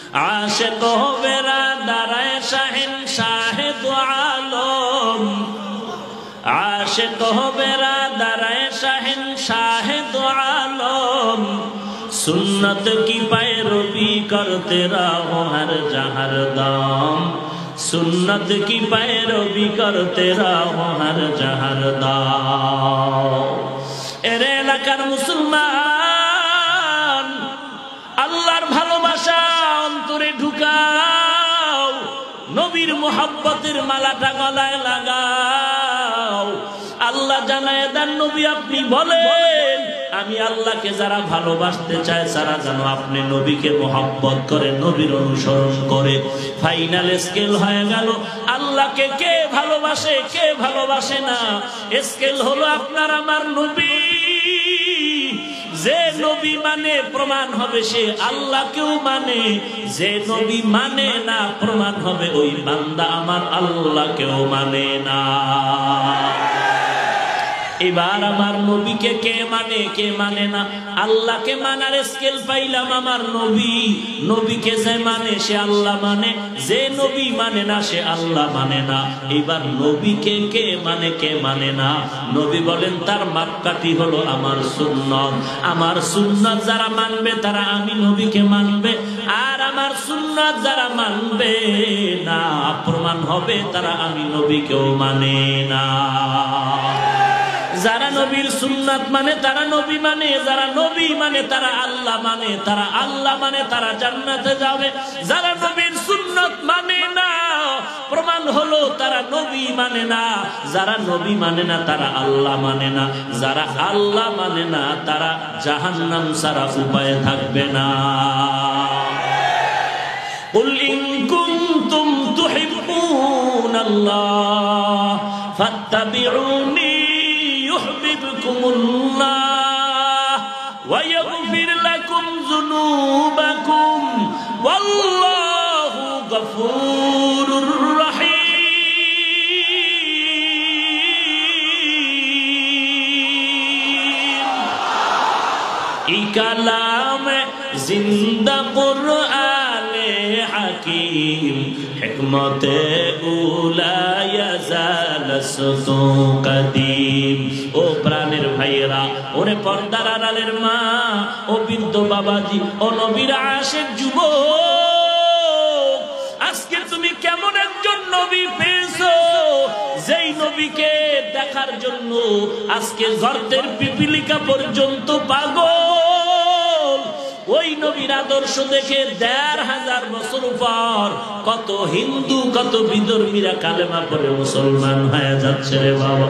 आशिक हो बेरादर शहंशाह दो आलम, आशिक हो बेरादर शहंशाह दो आलम, सुन्नत की पैरवी करते रहो हर जहर दाम, सुन्नत की पैरवी करते रहो हर जहर दाम। एरे एलाकार मुसलमान আল্লাহর ভালোবাসা অন্তরে ঢুকাও, নবীর মোহাব্বতের মালাটা গলায় লাগাও। আল্লাহ জানায় দেন নবী আপনি বলেন আমি আল্লাহকে যারা ভালোবাসতে চায় তারা যেন আপনি নবীকে মোহাব্বত করে, নবীর অনুসরণ করে। ফাইনাল স্কেল হয়ে গেল আল্লাহকে কে ভালোবাসে কে ভালোবাসে না। স্কেল হলো আপনার আমার নবী। যে নবী মানে প্রমাণ হবে সে আল্লাহকেও মানে, যে নবী মানে না প্রমাণ হবে ওই বান্দা আমার আল্লাহকেও মানে না। এবার আমার নবীকে কে মানে কে মানে না। আল্লাহকে মানার স্কেল পাইলাম আমার নবী, নবীকে যে মানে সে আল্লাহ মানে, যে নবী মানে না সে আল্লাহ মানে না। এবার নবীকে কে মানে কে মানে না। নবী বলেন তার মাপকাঠি হলো আমার সুন্নাত, আমার সুন্নাত যারা মানবে তারা আমি নবীকে মানবে, আর আমার সুন্নাত যারা মানবে না প্রমাণ হবে তারা আমি নবীকেও মানে না। যারা নবীর সুন্নাত মানে তারা নবী মানে, যারা নবী মানে তারা আল্লাহ মানে, তারা আল্লাহ মানে তারা জান্নাতে যাবে। যারা নবীর সুন্নাত মানে না প্রমাণ হলো তারা নবী মানে না, যারা নবী মানে না তারা আল্লাহ মানে না, যারা আল্লাহ মানে না তারা জাহান্নাম ছাড়া উপায় থাকবে না। কুল ইন কুনতুম তুহিব্বুনাল্লাহ ফাত্তাবিউনি يحببكمullah ويغفر لكم ذنوبكم والله غفور رحيم। এই কালাম জিন্দা কুরআন হাকিম হিকমতে উলা ইয়াজালসতু কদিম। ও প্রাণের ভাইয়েরা, ওরে পর্দার আড়ালের মা, ও বৃদ্ধ বাবাজি, ও নবীর আশিক যুবক, আজকে তুমি কেমন একজন নবী পেয়েছো যেই নবীকে দেখার জন্য আজকে গর্তের পিপিলিকা পর্যন্ত পাগল। ওই নবীর আদর্শ দেখে ১৫০০ বছর পর কত হিন্দু কত বিধর্মীরা কালেমা পড়ে মুসলমান হয়ে যাচ্ছে রে বাবা।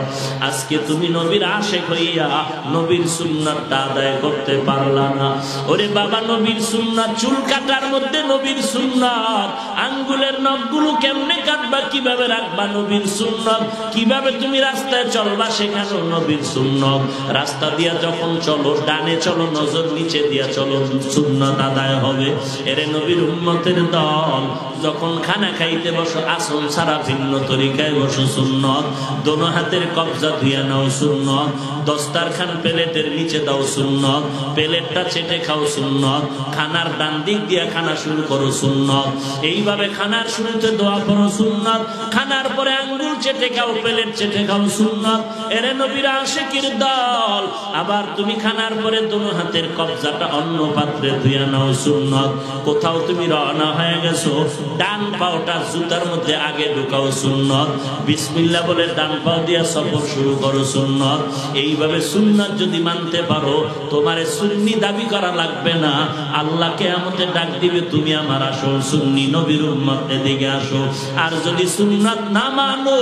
আজকে তুমি নবীর আশিক হইয়া নবীর সুন্নাতটা আদায় করতে পারলা না। ওরে বাবা, নবীর সুন্নাত চুল কাটার মধ্যে নবীর সুন্নাত, আঙ্গুলের নখগুলো কেমনে কাটবা কিভাবে রাখবা নবীর সুন্নাত, কিভাবে তুমি রাস্তায় চলবা সেখানেও নবীর সুন্নাত। রাস্তা দিয়া যখন চলো ডানে চলো নজর নিচে দিয়া চলো, সুন্নাত আদায় হবে। এরে নবীর উম্মতের দল, যখন খানা খাইতে বসো আসন ছাড়া ভিন্ন তরিকায় বসো সুন্নাত, দোনো হাতের কবজা ধুইয়া নাও সুন্নাত, দস্তারখান প্লেটের নিচে দাও সুন্নাত, প্লেটটা চেটে খাও সুন্নাত, খানার ডান দিক দিয়া খানা শুরু করো সুন্নাত। এইভাবে খানার শুরুতে দোয়া করো সুন্নাত, খানার পরে আঙ্গুল চেটে খাও, প্লেট চেটে খাও সুন্নাত। এরে নবীর আশিকের দল, আবার তুমি খানার পরে দোনো হাতের কবজাটা অন্য পাত্রে ধুইয়া নাও সুন্নাত। কোথাও তুমি রওনা হয়ে গেছো, ডান পাওটা জুতার মধ্যে আগে ঢুকাও সুন্নাত, বিসমিল্লাহ বলে ডান পাও দিয়া সফর শুরু করো সুন্নাত। এইভাবে সুন্নাত যদি মানতে পারো তোমারে সুন্নি দাবি করা লাগবে না। আল্লাহ কিয়ামতে ডাক দিবে তুমি আমার আসল সুন্নি নবীর উম্মত, এদিকে আসো। আর যদি সুন্নাত না মানো,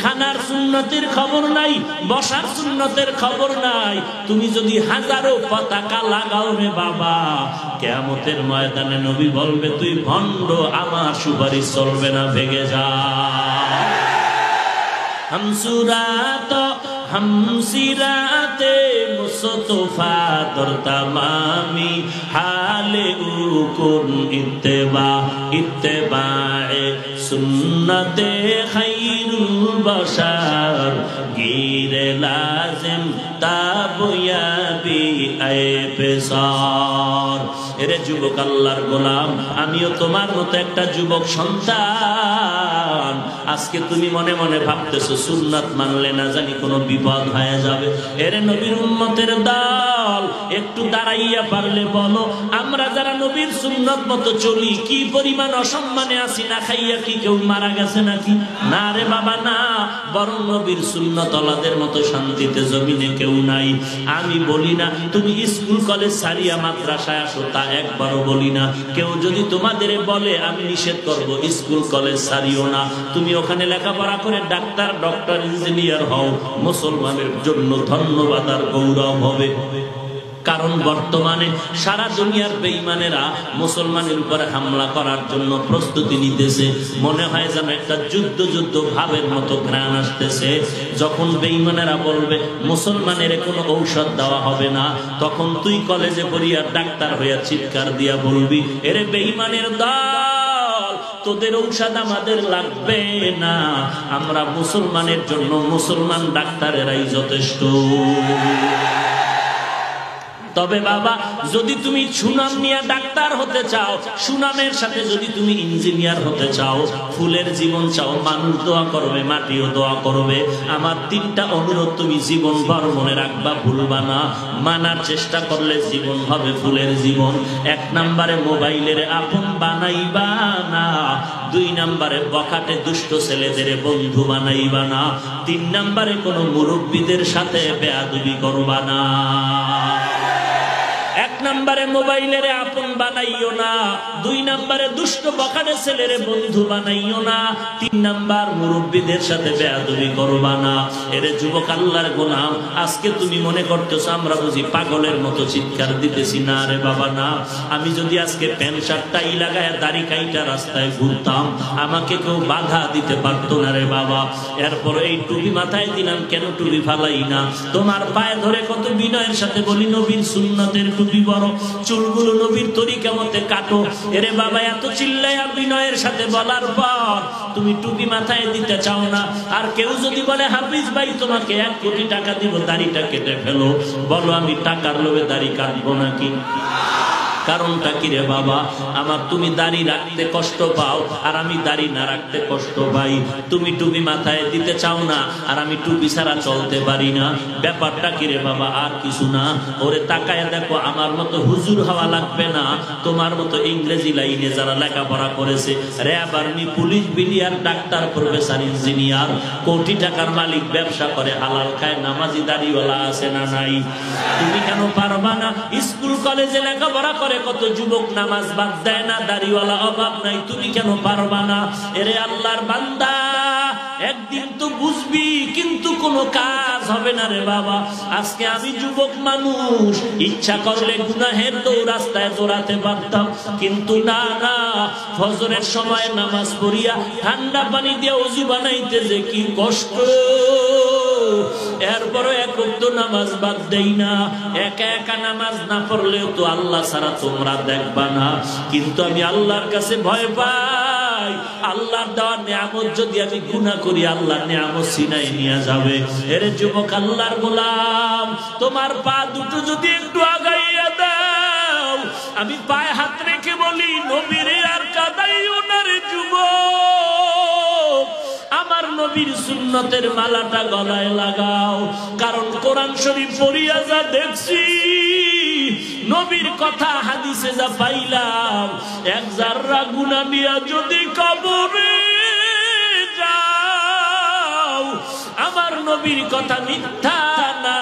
খানার সুন্নতের খবর নাই, বসার সুন্নতের খবর নাই, তুমি যদি হাজারো পতাকা লাগাও রে বাবা, কিয়ামতের ময়দানে নবী বলবে তুই ভণ্ড, আমার সুপারিশ চলবে না, ভেঙে যা। হামসুরাত হামসিরাতে মুস্তফা দর তামামি হালে উকুন ইত্তেবা ইত্তেবায়ে সুন্নতে খায়রুল বাশার গিরে লাজিম তাবয়াবি আয়ে পেসার। এরে যুবক আল্লাহর গোলাম, আমিও তোমার মতো একটা যুবক সন্তান। আজকে তুমি মনে মনে ভাবতেছো সুন্নাত মানলে না জানি কোনো বিপদ হয়ে যাবে। এরে নবীর উম্মতের দল, একটু দাঁড়াইয়া পারলে বলো, আমরা যারা নবীর সুন্নাত মতো চলি কি পরিমাণ অসম্মানে আছি? না খাইয়া কি কেউ মারা গেছে নাকি? না রে বাবা না, বরং নবীর সুন্নাত ওয়ালাদের মতো শান্তিতে জমিনে কেউ নাই। আমি বলি না তুমি স্কুল কলেজ সারিয়া মাদ্রাসায় আসো, তা একবারও বলি না। কেউ যদি তোমাদের বলে আমি নিষেধ করব স্কুল কলেজ সারিও না, তুমি ওখানে লেখাপড়া করে ডাক্তার, ডক্টর, ইঞ্জিনিয়ার হও, মুসলমানের জন্য ধন্যবাদ আর গৌরব হবে। কারণ বর্তমানে সারা দুনিয়ার বেঈমানেরা মুসলমানের উপরে হামলা করার জন্য প্রস্তুতি নিতেছে। মনে হয় যেন একটা যুদ্ধ ভাবের মতো ঘ্রাণ আসতেছে। যখন বেঈমানেরা বলবে মুসলমানের কোনো ঔষধ দেওয়া হবে না, তখন তুই কলেজে পড়িয়া ডাক্তার হইয়া চিৎকার দিয়া বলবি, এরে বেঈমানের দল, তোদের ঔষধ আমাদের লাগবে না, আমরা মুসলমানের জন্য মুসলমান ডাক্তারেরাই যথেষ্ট। তবে বাবা, যদি তুমি সুনাম নিয়ে ডাক্তার হতে চাও, সুনামের সাথে যদি তুমি ইঞ্জিনিয়ার হতে চাও, ফুলের জীবন চাও, মানুষ দোয়া করবে, মাটিও দোয়া করবে। আমার 3টা অনুরোধ তুমি জীবনভর মনে রাখবা, ভুলবা না। মানার চেষ্টা করলে জীবন হবে ফুলের জীবন। 1 নম্বরে মোবাইলের আপন বানাইবা না, 2 নম্বরে বখাটে দুষ্ট ছেলেদের বন্ধু বানাইবা না, 3 নম্বরে কোনো মুরব্বীদের সাথে বেয়াদবি করবা না। 1 নম্বরে মোবাইলের আপন বানাইও না, 2 নম্বরে দুষ্ট বখাটে ছেলের বন্ধু বানাইও না, 3 নম্বর মুরব্বীদের সাথে বেয়াদবি করবা না। এর যুবক আল্লাহর গোলাম, আজকে তুমি মনে করতেছ আমরা বুঝি পাগলের মতো চিৎকার দিতেছি। না রে বাবা না, আমি যদি আজকে প্যান্ট শার্ট টাই লাগায় দাড়ি কাইটা রাস্তায় ঘুরতাম, আমাকে কেউ বাধা দিতে পারতো না রে বাবা। এরপর এই টুপি মাথায় দিলাম, কেন টুপি ফালাই না? তোমার পায়ে ধরে কত বিনয়ের সাথে বলি, নবীর সুন্নতের টুপি বড়, চুলগুলো নবীর তরিকা মতে কাটো। এরে বাবা, এত চিল্লায়া বিনয়ের সাথে বলার পর তুমি টুপি মাথায় দিতে চাও না। আর কেউ যদি বলে হাফিজ ভাই তোমাকে 1 কোটি টাকা দিব, দাড়িটা কেটে ফেলো, বলো আমি টাকার লোভে দাড়ি কাটবো নাকি? কারণটা কি রে বাবা? আমার তুমি দাড়ি রাখতে কষ্ট পাও আর আমি দাড়ি না রাখতে কষ্ট পাই। তুমি টুপি মাথায় দিতে চাও না আর আমি টুপি ছাড়া চলতে পারি না। ব্যাপারটা কি রে বাবা? আর কিছু না। ওরে তাকায় দেখো, আমার মতো হুজুর হওয়া লাগবে না, তোমার মতো ইংরেজি লাইনে যারা লেখাপড়া করেছে, RAB, army, police, billiard, doctor, professor, engineer, কোটি টাকার মালিক, ব্যবসা করে, হালাল খায়, নামাজি দাড়িওয়ালা আছে না নাই? তুমি কেন পারবা না? স্কুল কলেজে লেখাপড়া করে কত যুবক নামাজ বাদ দেয় না, দাড়িওয়ালা অভাব নাই, তুমি কেন পারবা না? এরে আল্লাহর বান্দা, একদিন তো বুঝবি, কিন্তু কোনো কাজ হবে না রে বাবা। আজকে আমি যুবক মানুষ, ইচ্ছা করলে গুনাহের রাস্তায় দৌড়াতে পারতাম, কিন্তু না না, ফজরের সময় নামাজ পড়িয়া ঠান্ডা পানি দিয়ে ওযু বানাইতে যে কি কষ্ট। এরপরও 1 ওয়াক্ত নামাজ বাদ দেই না। একা একা নামাজ না পড়লেও তো আল্লাহ ছাড়া তোমরা দেখবা না, কিন্তু আমি আল্লাহর কাছে ভয় পাই। আল্লাহর দেওয়া নিয়ামত যদি আমি গুনাহ করি, আল্লাহর নিয়ামত ছিনাই নিয়ে যাবে। এর যুবক আল্লাহর গোলাম, তোমার পা দুটো যদি একটু আগাইয়া দাও, আমি পায়ে হাত রেখে বলি, নবীরে আর কাদাইও না রে যুবক, আমার নবীর সুন্নতের মালাটা গলায় লাগাও। কারণ কোরআন শরীফ পড়িয়া যা দেখছি, নবীর কথা হাদিসে যা পাইলাম, 1 জাররা গুনাহ নিয়া যদি কবরে যাও, আমার নবীর কথা মিথ্যা না।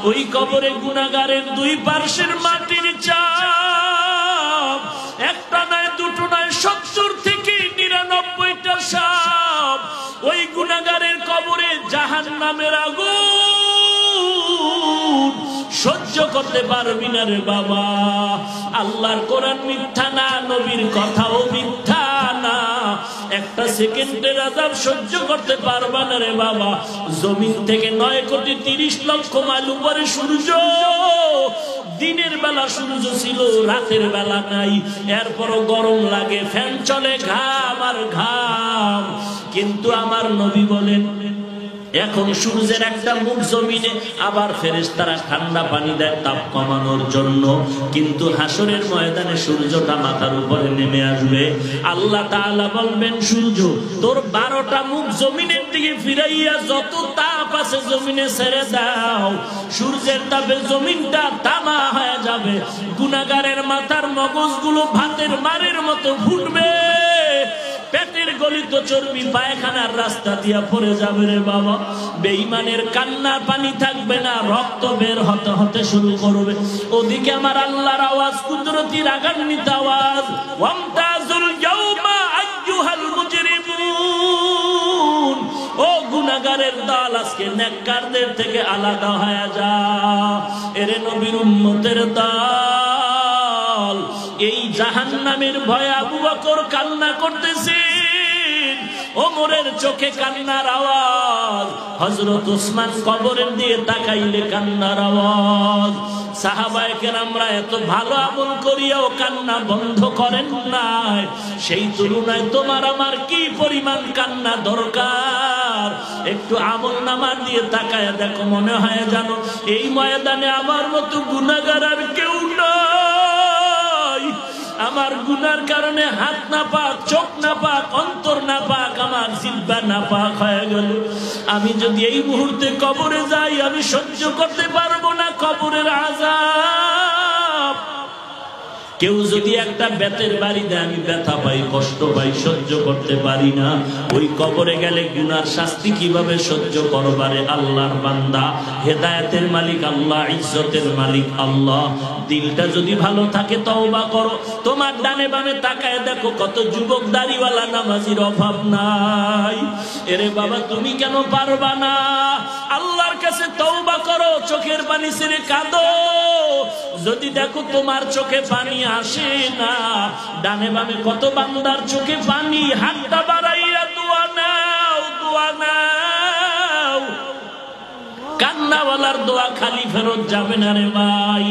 ওই কবরে গুনাহগারের 2 পার্শ্বের মাটির চাপ, একটা নয়, দুটো নয়, 70 থেকে 99টা সাপ। ওই গুনাহগারের কবরে জাহান্নামের আগুন সহ্য করতে পারবি না রে বাবা। আল্লাহর কোরআন মিথ্যা না, নবীর কথাও মিথ্যা না। একটা সেকেন্ডের আযাব সহ্য করতে পারবা না রে বাবা। জমিন থেকে 9,30,00,000 মাইল উপরে সূর্য, দিনের বেলা সূর্য ছিল, রাতের বেলা নাই। এরপরও গরম লাগে, ফ্যান চলে, ঘাম আর ঘাম। কিন্তু আমার নবী বলেন, এখন সূর্যের একটা মুখ জমিনে, আবার ফেরেশতারা ঠান্ডা পানি দেয় তাপ কমানোর জন্য, কিন্তু হাসরের ময়দানে সূর্যটা মাথার উপরে নেমে আসবে। আল্লাহ তাআলা বলবেন, সূর্য তোর 12টা মুখ জমিনের দিকে ফিরাইয়া যত তাপ আছে জমিনে ছেড়ে দাও। সূর্যের তাপে জমিনটা তামা হয়ে যাবে, গুনাহগারের মাথার মগজগুলো ভাতের মারের মতো ফুটবে, পেটের গলিত চর্বি পায়খানার রাস্তা দিয়া পড়ে যাবে রে বাবা। বেঈমানের কান্নার পানি থাকবে না, রক্ত বের হতে হতে শুরু করবে। ওদিকে আমার আল্লাহর আওয়াজ, কুদরতি রাগান্বিত আওয়াজ, ওয়ামতাজুল ইয়াউমা আইয়ুহাল মুজরিমুন, ও গুনাহগারের দল আজকে নেককারদের থেকে আলাদা হয়ে যা। এরে নবীর উম্মতের দল, এই জাহান্নামের ভয়ে আবু বকর কান্না করতেছেন, ওমরের চোখে কান্নার আওয়াজ, হযরত ওসমান কবরের দিয়ে তাকাইলে কান্নার আওয়াজ। সাহাবায়ে কেরামরা এত ভালো আমল করিয়াও কান্না বন্ধ করেন নাই, সেই তুলনায় তোমার আমার কি পরিমাণ কান্না দরকার। একটু আমল নামা দিয়ে তাকায় দেখো, মনে হয় জানো এই ময়দানে আমার মতো গুনাহগার আর কেউ নাই। আমার গুনার কারণে হাত না পাক, চোখ না পাক, অন্তর না পাক, আমার জিহ্বা না পাক হয়ে গেল। আমি যদি এই মুহূর্তে কবরে যাই, আমি সহ্য করতে পারবো না কবরের আযাব। কেউ যদি একটা বেতের বাড়ি দেয়, আমি ব্যথা পাই, কষ্ট পাই, সহ্য করতে পারি না। ওই কবরে গেলে গুনার শাস্তি কিভাবে সহ্য করবারে আল্লাহর বান্দা। হেদায়েতের মালিক আল্লাহ, ইজ্জতের মালিক আল্লাহ। দিলটা যদি ভালো থাকে তওবা করো। তোমার ডানে বামে তাকায় দেখো, কত যুবক দাড়িওয়ালা নামাজির অভাব নাই। এরে বাবা, তুমি কেন পারবা না? আল্লাহর কাছে তওবা করো, চোখের পানি ছেড়ে কাঁদো। যদি দেখো তোমার চোখে পানি আসে না, ডানে বামে কত বান্দার চোখে পানি, হাতটা বাড়াইয়া দোয়া নাও, দোয়া নাও। কান্নাওয়ালার দোয়া খালি ফেরত যাবে না রে ভাই।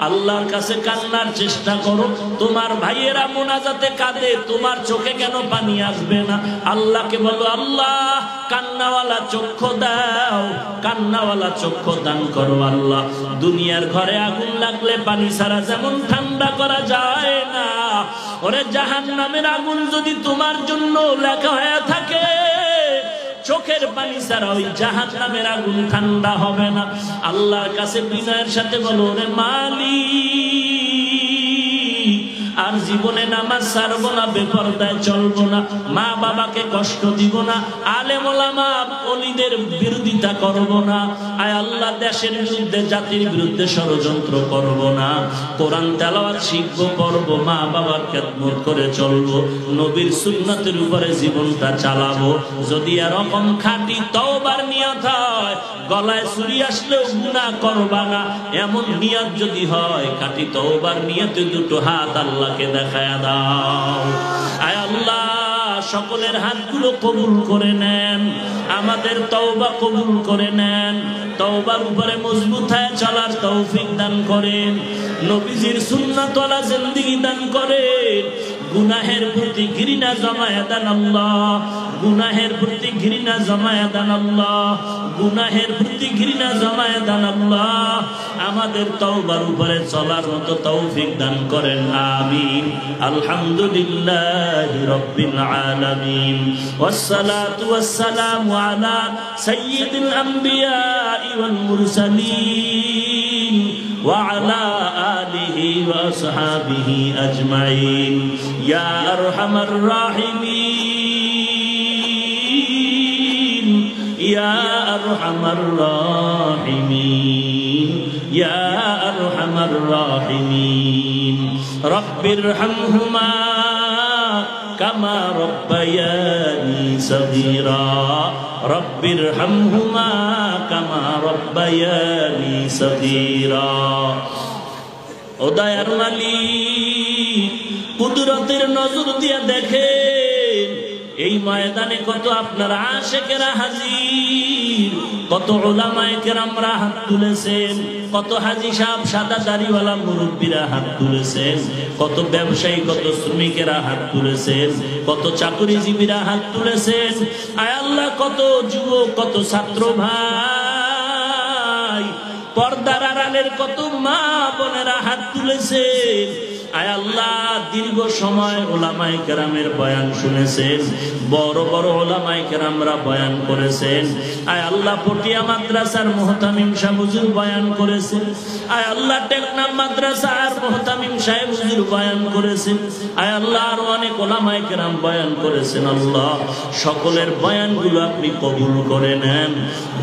আল্লাহর কাছে কান্নার চেষ্টা করো। তোমার ভাইয়েরা মোনাজাতে কাঁদে, তোমার চোখে কেন পানি আসবে না? আল্লাহকে বলো, আল্লাহ কান্নাওয়ালা চক্ষু দাও, কান্নাওয়ালা চক্ষু দান করো। আল্লাহ, দুনিয়ার ঘরে আগুন লাগলে পানি ছাড়া যেমন ঠান্ডা করা যায় না, ওরে জাহান্নামের আগুন যদি তোমার জন্য লেখা হয়ে থাকে, চোখের পানি ছাড়া ওই জাহান্নামের আগুন ঠান্ডা হবে না। আল্লাহর কাছে বিনয়ের সাথে বলো, রে মালিক, আর জীবনে নামাজ ছাড়বো না, বেপরদায় চলবো না, মা বাবাকে কষ্ট দিব না, আলেম ওলামা ওলিদের বিরোধিতা করব না। আয় আল্লাহ, দেশের বিরুদ্ধে জাতির বিরুদ্ধে ষড়যন্ত্র করব না। কোরআন তেলাওয়াত শিখবো, পড়বো, মা বাবার খেদমত করে চলবো, নবীর সুন্নাতের উপরে জীবনটা চালাবো। যদি এরকম খাঁটি তওবার নিয়ত হয়, গলায় ছুরি আসলেও গুনাহ করবা না, এমন নিয়ত যদি হয়, খাঁটি তওবার নিয়তে দুটো হাত আল্লাহকে দেখায়া দাও। আয় আল্লাহ, সকলের হাতগুলো কবুল করে নেন, আমাদের তওবা কবুল করে নেন, তওবার উপরে মজবুত হয়ে চলার তৌফিক দান করেন, নবীজির সুন্নাতওয়ালা জিন্দেগি দান করেন। গুনাহের প্রতি ঘৃণা জমায়ে দেন আল্লাহ, গুনাহের প্রতি ঘৃণা জমায়ে দেন আল্লাহ, গুনাহের প্রতি ঘৃণা জমায়ে দেন আল্লাহ। আমাদের তওবার উপরে চলার মতো তৌফিক দান করেন, আমিন। আলহামদুলিল্লাহি রাব্বিল আলামিন, ওয়াসসালাতু ওয়াসসালামু আলা সাইয়্যিদিল আমবিয়া ওয়াল মুরসালিন ওয়া আলা আলিহি ওয়া আসহাবিহি আজমাইন। ইয়া আরহামার রাহিমিন, ইয়া আরহামার রাহিমিন, ইয়া আরহামার রাহিমিন। রব্বিরহামহুমা কামা রব্বায়ানি সগীরা, রব্বিরহামহুমা কামা রব্বায়ানি সগীরা। ও দয়ার মালিক, কুদরতের নজর দিয়ে দেখেন এই ময়দানে কত আপনার আশিকেরা হাজির, কত উলামায়ে কেরামরা হাত তুলেছেন, কত হাজি সাহেব, সাদা দাড়িওয়ালা মুরব্বীরা হাত তুলেছেন, কত ব্যবসায়ী, কত শ্রমিকেরা হাত তুলেছেন, কত চাকরিজীবীরা হাত তুলেছেন। আয় আল্লাহ, কত যুবক, কত ছাত্র ভাই, পর্দার আড়ালের কত মা বোনেরা হাত তুলেছেন। আয় আল্লাহ, দীর্ঘ সময় ওলামায়ে কেরামের বয়ান শুনেছেন, বড় বড় ওলামায়ে কেরামরা বয়ান করেছেন। আয় আল্লাহ, পটিয়া মাদ্রাসার মুহতামিম সাহেব হুজুর বয়ান করেছেন। আয় আল্লাহ, টেকনাফ মাদ্রাসার মুহতামিম সাহেব হুজুর বয়ান করেছেন। আয় আল্লাহ, আর অনেক ওলামায়ে কেরাম বয়ান করেছেন। আল্লাহ, সকলের বয়ানগুলো আপনি কবুল করে নেন,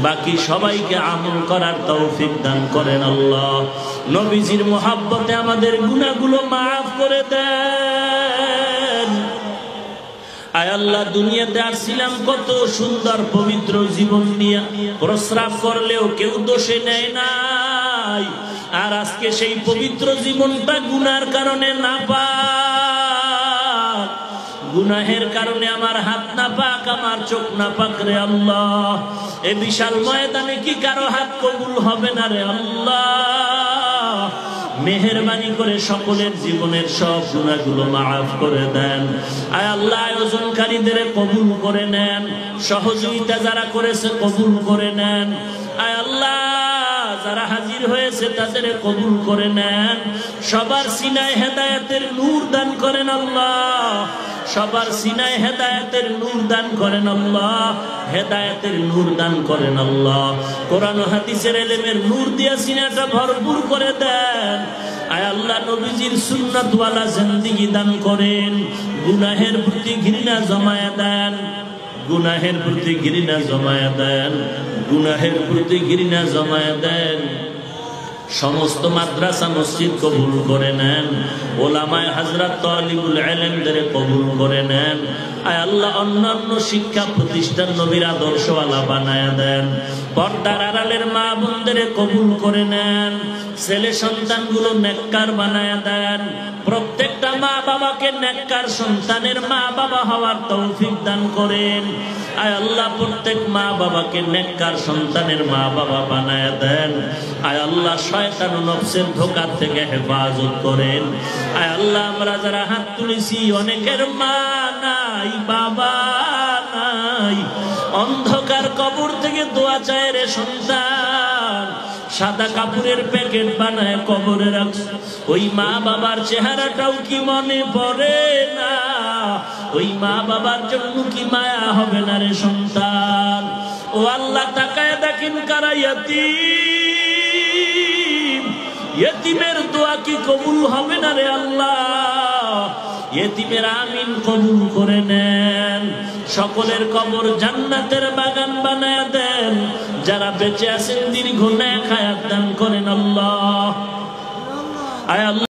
বাকি সবাইকে আমল করার তৌফিক দান করেন। আল্লাহ, নবীজির মুহাব্বতে আমাদের গুনাহগুলো মাফ করে দেন। আয় আল্লাহ, দুনিয়াতে আসছিলাম কত সুন্দর পবিত্র জীবন নিয়ে, প্রস্রাব করলেও কেউ দোষে নেয় নাই। আর আজকে সেই পবিত্র জীবনটা গুনার কারণে নাপাক, গুনাহের কারণে আমার হাত নাপাক, আমার চোখ নাপাক। রে আল্লাহ, এ বিশাল ময়দানে কি কারো হাত কবুল হবে না? রে আল্লাহ, মেহেরবানি করে সকলের জীবনের সব গুনাহগুলো মাফ করে দেন। আয় আল্লাহ, আয়োজনকারীদের কবুল করে নেন, সহযোগিতা যারা করেছে কবুল করে নেন। আয় আল্লাহ, যারা হাজির হয়েছে তাদের কবুল করে নেন। সবার সিনায় হেদায়েতের নূর দান করেন আল্লাহ, সবার সিনায় হেদায়েতের নূর দান করেন আল্লাহ, হেদায়েতের নূর দান করেন আল্লাহ। কোরআন ও হাদিসের ইলমের নূর দিয়ে সিনাটা ভরপুর করে দেন। আয় আল্লাহ, নবীজির সুন্নাতওয়ালা জিন্দেগি দান করেন। গুনাহের প্রতি ঘৃণা জমায়া দেন, গুনাহের প্রতি ঘৃণা জমায়া দেন, গুনাহের প্রতি ঘৃণা জমায়া দেন। সমস্ত মাদ্রাসা মসজিদ কবুল করে নেন, ওলামায়ে হযরত তালিবুল ইলমদের কবুল করে নেন। আয় আল্লাহ, অন্যান্য শিক্ষা প্রতিষ্ঠান নবীর আদর্শওয়ালা বানায়া দেন। পর্দার আড়ালের মা বোনদের কবুল করে নেন, ছেলে সন্তানগুলো নেককার বানায়া দেন। প্রত্যেকটা মা বাবাকে নেককার সন্তানের মা বাবা হওয়ার তৌফিক দান করেন। আয় আল্লাহ, প্রত্যেক মা বাবাকে নেককার সন্তানের মা বাবা বানায়া দেন। আয় আল্লাহ, শয়তান ও নফসের ধোঁকা থেকে হেফাজত করেন। আয় আল্লাহ, আমরা যারা হাত তুলেছি অনেকের মা নাই, বাবা নাই, অন্ধকার কবর থেকে দোয়া চায় রে সন্তান। সাদা কাপড়ের প্যাকেট বানায় কবরে রাখছে, ওই মা বাবার চেহারাটাও কি মনে পড়ে না? ওই মা বাবার জন্য কি মায়া হবে না রে সন্তান? ও আল্লাহ, তাকায় দেখেন কারা ইয়তীম, ইয়তীমের দোয়া কি কবুল হবে না রে আল্লাহ? ইয়তীমের আমিন কবুল করে নেন, সকলের কবর জান্নাতের বাগান বানায়া দেন। যারা বেঁচে আছেন দীর্ঘ নেক হায়াত দান করেন আল্লাহ। আয় আল্লাহ।